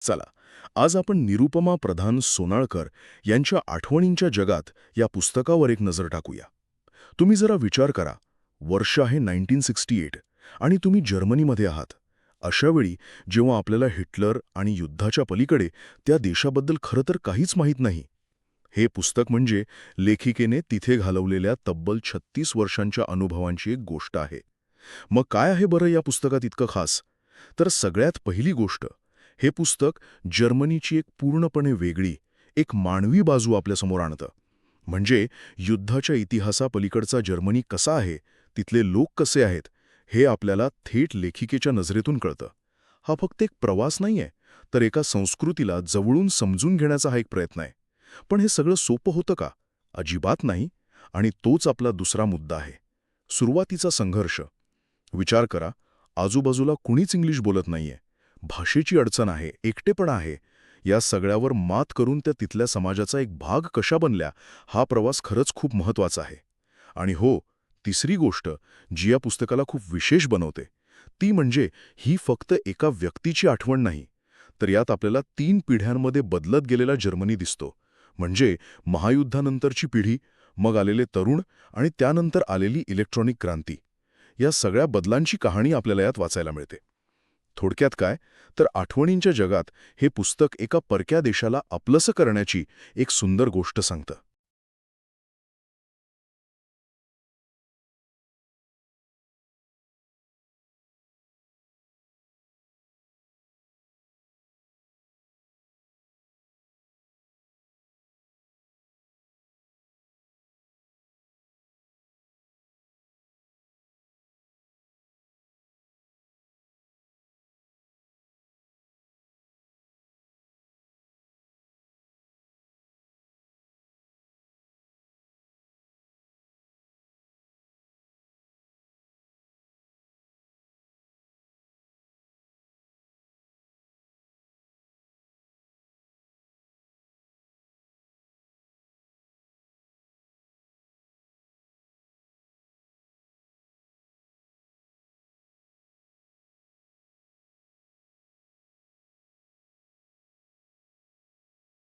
चला, आज आपण निरुपमा प्रधान सोनाळकर यांच्या आठवणींच्या जगात या पुस्तकावर एक नजर टाकूया. तुम्ही जरा विचार करा, वर्ष आहे 1968 आणि तुम्ही जर्मनीमध्ये आहात. अशावेळी जेव्हा आपल्याला हिटलर आणि युद्धाच्या पलीकडे त्या देशाबद्दल खरं तर काहीच माहीत नाही. हे पुस्तक म्हणजे लेखिकेने तिथे घालवलेल्या तब्बल 36 वर्षांच्या अनुभवांची एक गोष्ट आहे. मग काय आहे बरं या पुस्तकात इतकं खास? तर सगळ्यात पहिली गोष्ट, हे पुस्तक जर्मनीची एक पूर्णपणे वेगळी, एक मानवी बाजू आपल्यासमोर आणतं. म्हणजे युद्धाच्या इतिहासापलीकडचा जर्मनी कसा आहे, तिथले लोक कसे आहेत, हे आपल्याला थेट लेखिकेच्या नजरेतून कळतं. हा फक्त एक प्रवास नाहीये, तर एका संस्कृतीला जवळून समजून घेण्याचा हा एक प्रयत्न आहे. पण हे सगळं सोपं होतं का? अजिबात नाही. आणि तोच आपला दुसरा मुद्दा आहे, सुरुवातीचा संघर्ष. विचार करा, आजूबाजूला कुणीच इंग्लिश बोलत नाहीये. भाषेची अडचण आहे, एकटेपणा आहे. या सगळ्यावर मात करून त्या तिथल्या समाजाचा एक भाग कशा बनल्या, हा प्रवास खरंच खूप महत्वाचा आहे. आणि हो, तिसरी गोष्ट जी या पुस्तकाला खूप विशेष बनवते, ती म्हणजे ही फक्त एका व्यक्तीची आठवण नाही, तर यात आपल्याला 3 पिढ्यांमध्ये बदलत गेलेला जर्मनी दिसतो. म्हणजे महायुद्धानंतरची पिढी, मग आलेले तरुण आणि त्यानंतर आलेली इलेक्ट्रॉनिक क्रांती. या सगळ्या बदलांची कहाणी आपल्याला यात वाचायला मिळते. थोडक्यात काय, तर आठवणींच्या जगात हे पुस्तक एका परक्या देशाला आपलंसं करण्याची एक सुंदर गोष्ट सांगतं.